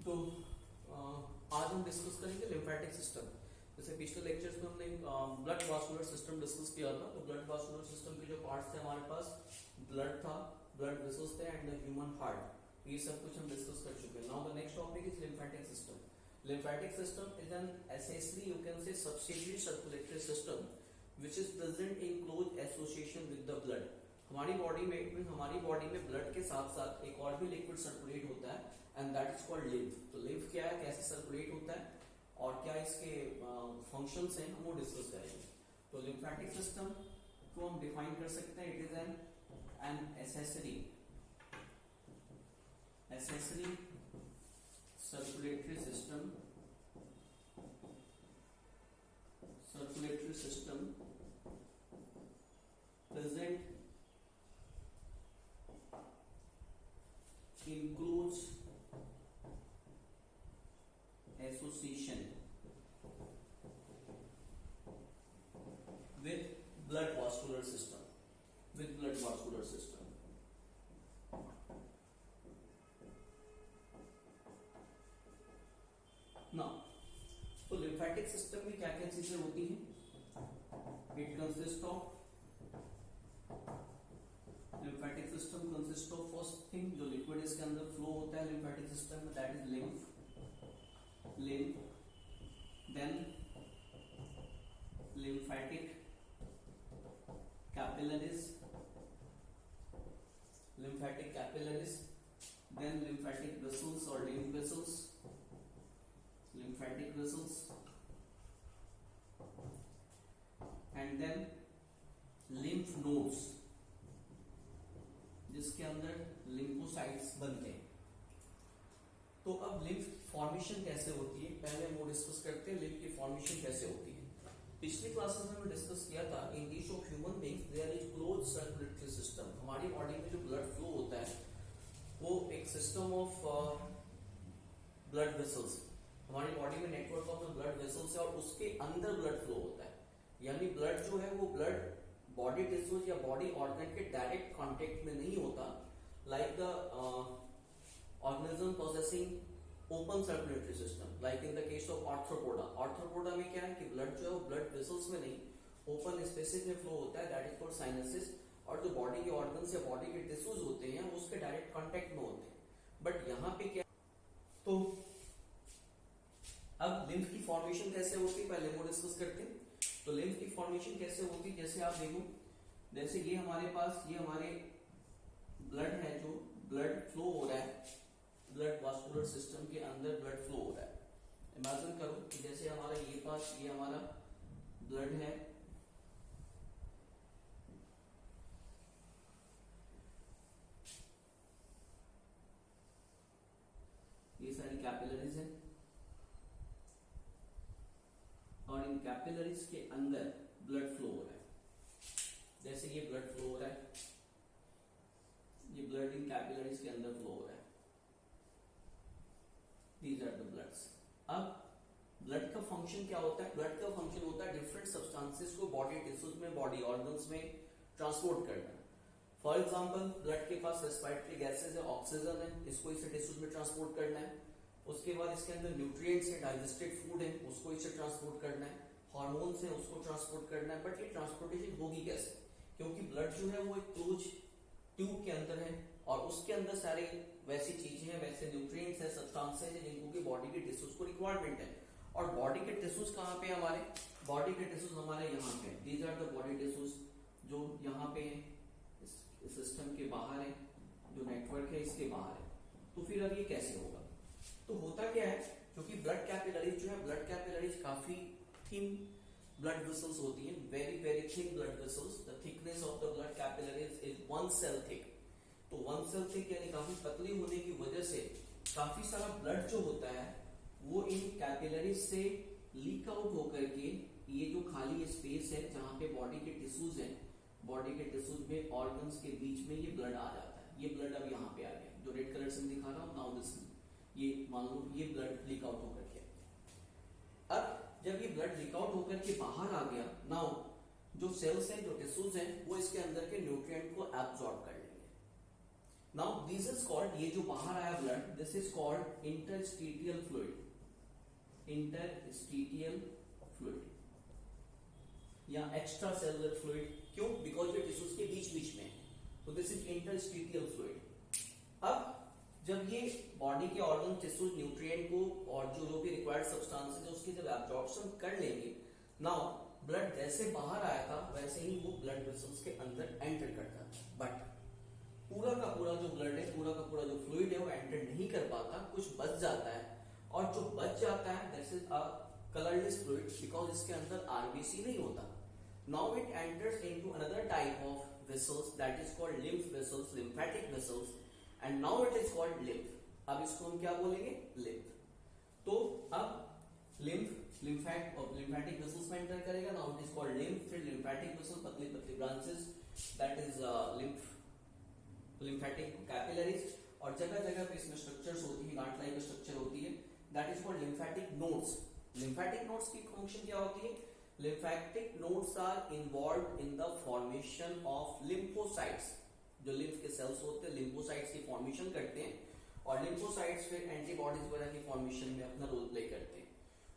तो आज हम डिस्कस करेंगे लिम्फेटिक सिस्टम। जैसे पिछले लेक्चर्स में हमने ब्लड वास्कुलर सिस्टम डिस्कस किया था। तो ब्लड वास्कुलर सिस्टम के जो पार्ट्स थे हमारे पास, ब्लड था, ब्लड वेसल्स थे एंड द ह्यूमन हार्ट, ये सब कुछ हम डिस्कस कर चुके हैं। Now the next topic is lymphatic system. Lymphatic system is an essentially, you can say, subsidiary circulatory system which is present in close association with the blood. हमारी body में blood के साथ साथ एक और भी लिक्विड सर्कुलेट होता है and that is called lymph. तो लिम्फ क्या है, कैसे सर्कुलेट होता है और क्या इसके फंक्शंस हैं, हम वो डिस्कस करेंगे। तो लिम्फेटिक सिस्टम को हम डिफाइन कर सकते हैं, it is an accessory circulatory system present in close association with blood vascular system ना। तो लिम्फेटिक सिस्टम में क्या क्या चीजें होती हैं? It consist of lymphatic system consist of first thing, जो लिक्विड इसके अंदर फ्लो होता है लिम्फेटिक सिस्टम में, that is lymph. Then lymphatic capillaries, then lymphatic vessels और lymphatic vessels, and then lymph nodes जिसके अंदर lymphocytes बनते हैं। तो अब लिम्फ फॉर्मेशन कैसे होती है, पहले हम वो डिस्कस करते हैं लिम्फ की फॉर्मेशन कैसे होती है। पिछली क्लासेस में हमने डिस्कस किया था, in case of human beings there is close circulatory system. हमारी बॉडी में जो ब्लड फ्लो होता है वो एक सिस्टम ऑफ ब्लड वेसल्स, हमारी बॉडी में नेटवर्क ऑफ ब्लड वेसल्स है और उसके अंदर ब्लड फ्लो होता है। यानी ब्लड जो है वो ब्लड बॉडी टिश्यूज या बॉडी ऑर्गन के डायरेक्ट कांटेक्ट में नहीं होता, like the organism possessing open circulatory system, like in the case of arthropoda में क्या है कि ब्लड जो है ब्लड वेसल्स में नहीं, ओपन स्पेसेस में फ्लो होता है, दैट इज कॉल्ड साइनसेस। और जो बॉडी के ऑर्गन्स या बॉडी के टिश्यूज होते हैं उसके डायरेक्ट कांटेक्ट में होते हैं। बट यहाँ पे क्या, तो अब लिम्फ की फॉर्मेशन कैसे होती है पहले वो डिस्कस करते हैं। तो लिम्फ की फॉर्मेशन कैसे होती है, जैसे आप देखो, जैसे ये हमारे पास, ये हमारे ब्लड है, जो ब्लड फ्लो हो रहा है, ब्लड वास्कुलर सिस्टम के अंदर ब्लड फ्लो हो रहा है। इमेजिन करो कि जैसे हमारा ये पास, ये हमारा ब्लड है, ये सारी कैपिलरीज है और इन कैपिलरीज के अंदर ब्लड फ्लो हो रहा है। जैसे ये ब्लड फ्लो हो रहा है, ये ब्लड इन कैपिलरीज के अंदर फ्लो हो रहा है, दीज आर द ब्लड्स। अब ब्लड का फंक्शन क्या होता है? ब्लड का फंक्शन होता है डिफरेंट सब्सटेंसेस को बॉडी टिश्यूज में, बॉडी ऑर्गन्स में ट्रांसपोर्ट करना। फॉर एग्जाम्पल, ब्लड के पास रेस्पिरेटरी गैसेज है, ऑक्सीजन है, इसको इसे टिश्यूज में ट्रांसपोर्ट करना है। उसके बाद इसके अंदर न्यूट्रिएंट्स है, डाइजेस्टेड फूड है, उसको इसे ट्रांसपोर्ट करना है, हार्मोन्स है, उसको ट्रांसपोर्ट करना है। बट ये ट्रांसपोर्टेशन होगी कैसे? क्योंकि ब्लड जो है वो एक क्लोज ट्यूब के अंदर है और उसके अंदर सारे वैसी चीजें हैं, वैसे न्यूट्रिएंट्स है, सब्सटेंसेस है जिनको की बॉडी के टिश्यूज को रिक्वायरमेंट है। और बॉडी के टिश्यूज कहाँ पे? हमारे बॉडी के टिश्यूज हमारे यहाँ पे, these are the body tissues, जो यहाँ पे सिस्टम के बाहर है, जो नेटवर्क है इसके बाहर है। तो फिर अब ये कैसे होगा? तो होता क्या है, क्योंकि ब्लड कैपिलरीज जो है, ब्लड कैपिलरीज काफी थिन ब्लड वेसल्स होती हैं, very very thin blood vessels. The thickness of the blood capillaries is 1 cell thick. तो 1 सेल थिक यानी काफी पतली होने की वजह से काफी सारा ब्लड जो होता है वो इन कैपिलरीज से लीक आउट होकर के ये जो खाली स्पेस है जहां पे बॉडी के टिश्यूज है, बॉडी के टिश्यूज में ऑर्गन्स के बीच में ये ब्लड आ जाता है। ये ब्लड अब यहाँ पे आ गया, जो रेड कलर से मैं दिखा रहा हूं, नाउ दिस, ये मान लो ये ब्लड लीक आउट होकर के, अब जब ये ब्लड लीक आउट होकर के बाहर आ गया, नाउ जो सेल्स हैं, जो टिश्यूज हैं, वो इसके अंदर के न्यूट्रिएंट को एब्सॉर्ब कर लेंगे। नाउ दिस इज कॉल्ड, ये जो बाहर आया blood, this is called interstitial fluid, interstitial fluid या एक्स्ट्रा सेलुलर फ्लूइड। क्यों? बिकॉज ये टिश्यूज के बीच बीच में है, तो दिस इज इंटरस्टीटियल फ्लूइड। अब जब ये बॉडी के ऑर्गन टिश्यूज न्यूट्रिएंट को और जो भी रिक्वायर्ड सब्सटेंसेस है उसकी जब एब्जॉर्प्शन कर लेंगे, नाउ ब्लड जैसे बाहर आया था वैसे ही वो ब्लड वेसल्स के अंदर एंटर करता है, बट पूरा का पूरा जो ब्लड है, पूरा का पूरा जो फ्लूइड है वो एंटर नहीं कर पाता, कुछ बच जाता है, और जो बच जाता है that is a colourless fluid, because इसके अंदर आरबीसी नहीं होता। Now it enters into another type of vessels that is called lymph vessels, lymphatic vessels, and now it is called lymph. अब इसको हम क्या बोलेंगे? लिम्फ। तो अब लिम्फेटिक वेसल्स में एंटर करेगा, now it is called lymph. फिर लिम्फेटिक वेसल, पतली पतली branches, that is lymphatic capillaries, और जगह जगह पे इसमें स्ट्रक्चर्स होती है, गांठ लाइक स्ट्रक्चर होती है, that is called lymphatic nodes. Lymphatic nodes की फंक्शन क्या होती है? Lymphatic nodes are involved in the formation of lymphocytes. जो लिम्फ के सेल्स होते हैं लिम्फोसाइट्स की फॉर्मेशन करते हैं, और लिम्फोसाइट्स फिर एंटीबॉडीज वगैरह की फॉर्मेशन में अपना रोल प्ले करते हैं।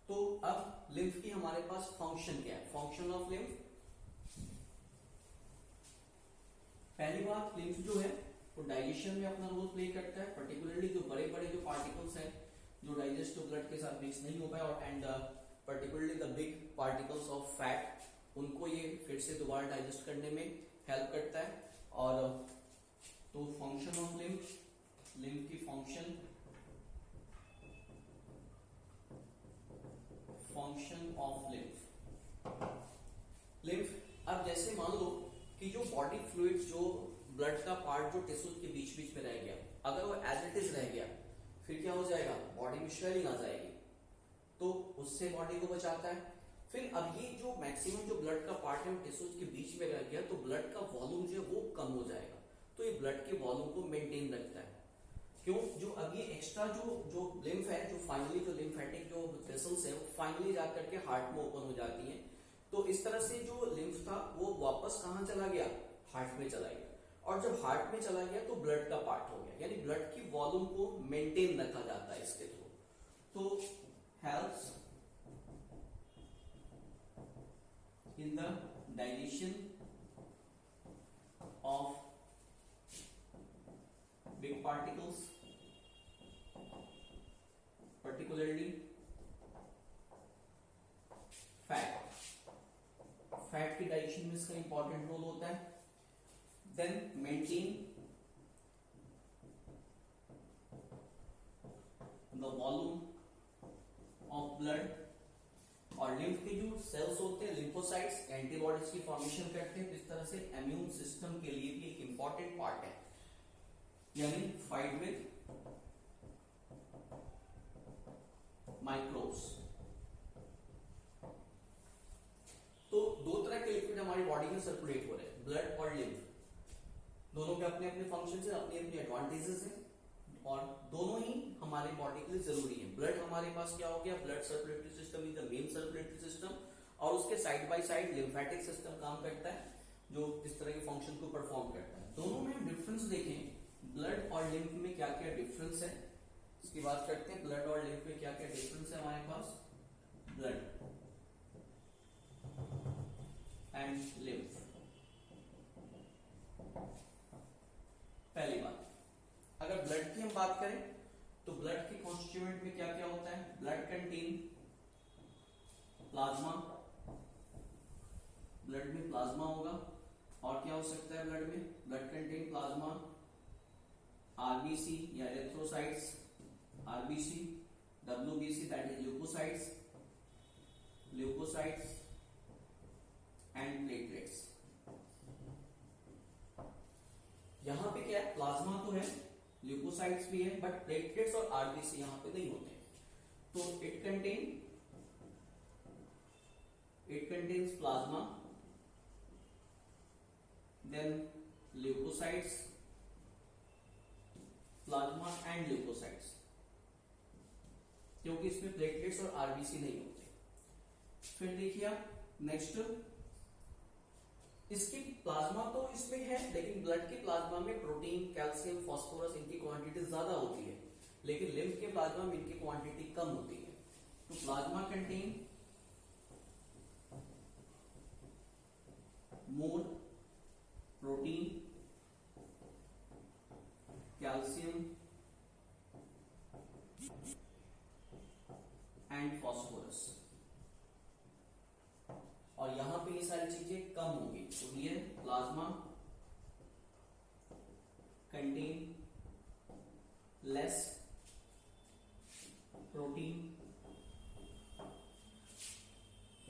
तो अब लिम्फ की हमारे पास फंक्शन क्या है? फंक्शन ऑफ लिम्फ, पहली बात लिम्फ जो है वो डाइजेशन में अपना रोल प्ले करता है, पर्टिकुलरली जो बड़े बड़े जो पार्टिकल्स हैं जो डाइजेस्टिव ब्लड के साथ मिक्स नहीं हो पाए, और and particularly the big particles of fat, उनको ये फिर से दोबारा डाइजेस्ट करने में हेल्प करता है। और तो फंक्शन ऑफ लिम्फ, लिम्फ की फंक्शन ऑफ लिम्फ। अब जैसे मान लो कि जो बॉडी फ्लूइड, जो ब्लड का पार्ट जो टिश्यूज के बीच बीच में रह गया, अगर वो एज इट इज रह गया, फिर क्या हो जाएगा? बॉडी में स्वेलिंग आ जाएगी, तो उससे बॉडी को बचाता है। फिर अब ये जो मैक्सिमम जो ब्लड का पार्ट है टिश्यूज के बीच में रह गया, तो ब्लड का वॉल्यूम जो है वो कम हो जाएगा, तो ये ब्लड के वॉल्यूम को मेंटेन रखता है। क्यों? जो अब ये एक्स्ट्रा जो लिम्फ है, जो फाइनली जो लिम्फेटिक जो वेसल्स है वो फाइनली जाकर के हार्ट में ओपन हो जाती हैं, तो इस तरह से जो लिम्फ था वो वापस कहां चला गया? हार्ट में चला गया, और जब हार्ट में चला गया तो ब्लड का पार्ट हो गया, यानी ब्लड की वॉल्यूम को मेंटेन रखा जाता है इसके थ्रू। तो helps in the digestion of big particles, particularly fat। Fat की डाइजेशन में इसका इंपॉर्टेंट रोल होता है। Then maintain the volume of blood, और लिम्फ के जो सेल्स होते हैं लिम्फोसाइट्स एंटीबॉडीज की फॉर्मेशन करते हैं, इस तरह से इम्यून सिस्टम के लिए भी एक इंपॉर्टेंट पार्ट है, यानी फाइट विद माइक्रोब्स। तो दो तरह के लिक्विड हमारी बॉडी में सर्कुलेट हो रहे हैं, ब्लड और लिम्फ, दोनों के अपने अपने फंक्शंस हैं, अपनी अपनी एडवांटेजेस हैं, और दोनों ही हमारी बॉडी के लिए जरूरी है। ब्लड हमारे पास क्या हो गया? Blood circulatory system is the main circulatory system, और उसके side by side lymphatic system काम करता है, जो इस तरह के फंक्शन को परफॉर्म करता है। दोनों में हम डिफरेंस देखें, ब्लड और लिम्फ में क्या क्या डिफरेंस है, इसकी बात करते हैं। ब्लड और लिम्फ में क्या क्या डिफरेंस है हमारे पास? Blood and lymph. पहली बात, अगर ब्लड की हम बात करें तो ब्लड के कॉन्स्टिट्यूएंट में क्या क्या होता है? ब्लड कंटेन प्लाज्मा, ब्लड में प्लाज्मा होगा, और क्या हो सकता है ब्लड में? ब्लड कंटेन प्लाज्मा, आरबीसी या erythrocytes, RBC, WBC that is leucocytes, leucocytes and platelets. यहां पे क्या है? प्लाज्मा तो है, ल्यूकोसाइट्स भी है, बट प्लेटलेट्स और आरबीसी यहां पे नहीं होते। तो it contains plasma, then leucocytes, plasma and leucocytes, क्योंकि इसमें प्लेटलेट्स और आरबीसी नहीं होते। फिर देखिए आप नेक्स्ट इसकी प्लाज्मा तो इसमें है, लेकिन ब्लड के प्लाज्मा में प्रोटीन, कैल्शियम, फास्फोरस इनकी क्वांटिटी ज्यादा होती है, लेकिन लिम्फ के प्लाज्मा में इनकी क्वांटिटी कम होती है। तो plasma contain more protein, calcium and phosphorus, और यहां पे ये सारी चीजें कम होंगी। तो ये plasma contain less protein,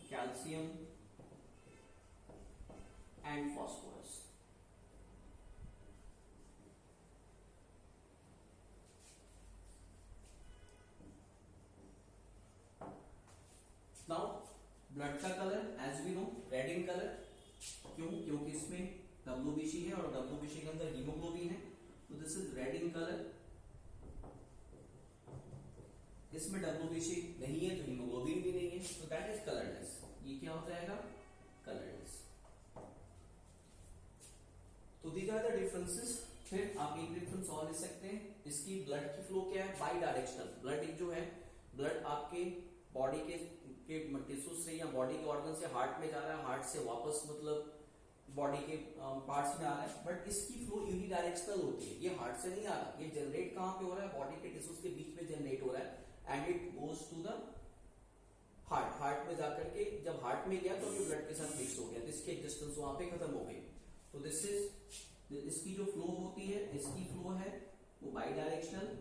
calcium and phosphorus. Now blood का colour as we know red in colour, क्यों? क्योंकि इसमें WBC है और WBC के अंदर हीमोग्लोबिन है, तो this is red in colour. इसमें WBC नहीं है तो हीमोग्लोबिन भी नहीं है, तो दैट इज कलरलेस। ये क्या हो जाएगा? कलरलेस। तो दीज आर द डिफरेंसेस। फिर आप एक डिफरेंस और ले सकते हैं, इसकी ब्लड की फ्लो क्या है? By directional. ब्लड जो है, ब्लड आपके बॉडी के टिश्यू से या बॉडी के ऑर्गन से हार्ट में जा रहा है, हार्ट से वापस मतलब बॉडी के पार्ट्स में आ रहा है, बट इसकी फ्लो यूनिडायरेक्शनल होती है। ये हार्ट से नहीं आ रहा, ये जनरेट कहां पे हो रहा है? बॉडी के टिश्यूज के बीच में जनरेट हो रहा है, and it goes to the heart. Heart में जाकर के जब हार्ट में गया तो ये ब्लड के साथ मिक्स हो गया, तो इसकी एग्जिस्टेंस वहां पे खत्म हो गई। तो दिस इज, इसकी जो फ्लो होती है, इसकी फ्लो है वो बाई डायरेक्शनल,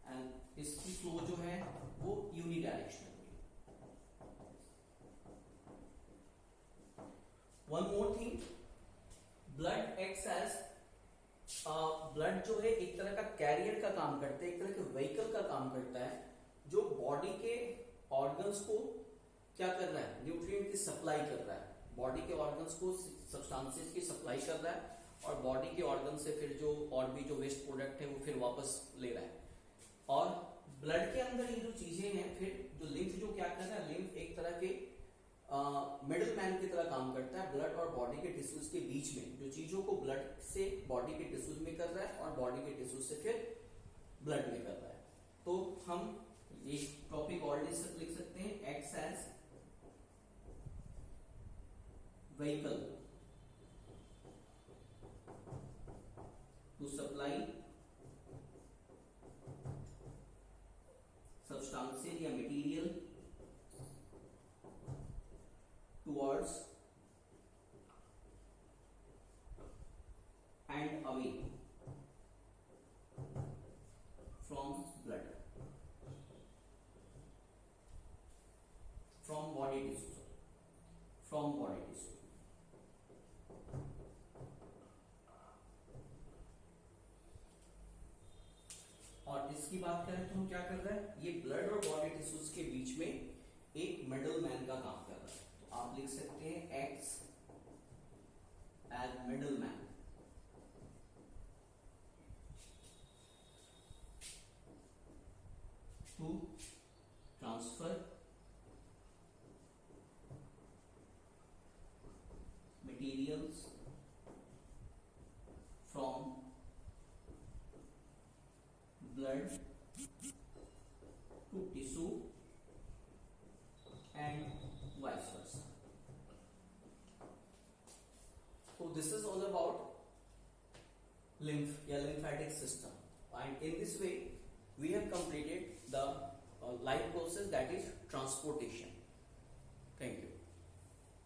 एंड इसकी फ्लो जो है वो unidirectional. One more thing, blood acts as, blood जो है एक तरह का कैरियर का काम करता है, एक तरह के व्हीकल का काम करता है, जो बॉडी के ऑर्गन्स को क्या कर रहा है? न्यूट्रिएंट की सप्लाई कर रहा है, बॉडी के ऑर्गन्स को सब्सटेंसेस की सप्लाई कर रहा है, और बॉडी के ऑर्गन से फिर जो और भी जो वेस्ट प्रोडक्ट है वो फिर वापस ले रहा है। और ब्लड के अंदर ये जो चीजें हैं, फिर जो लिम्फ जो क्या कर रहा है? लिम्फ एक तरह के मिडिल मैन की तरह काम करता है, ब्लड और बॉडी के टिश्यूज के बीच में जो चीजों को ब्लड से बॉडी के टिश्यूज में कर रहा है और बॉडी के टिश्यूज से फिर ब्लड में कर रहा है। तो हम एक टॉपिक और लिख सकते हैं, acts as vehicle to supply substances या material towards and away from blood, from body tissue, from body tissue. और इसकी बात करें तो हम क्या कर रहे हैं? ये ब्लड और बॉडी टिश्यूज के बीच में एक मिडल मैन का काम कर रहा है। तो आप लिख सकते हैं acts as middle man to transfer materials from blood to tissue and vice versa. So this is all about lymph या lymphatic system, and in this way we have completed the life process, that is transportation.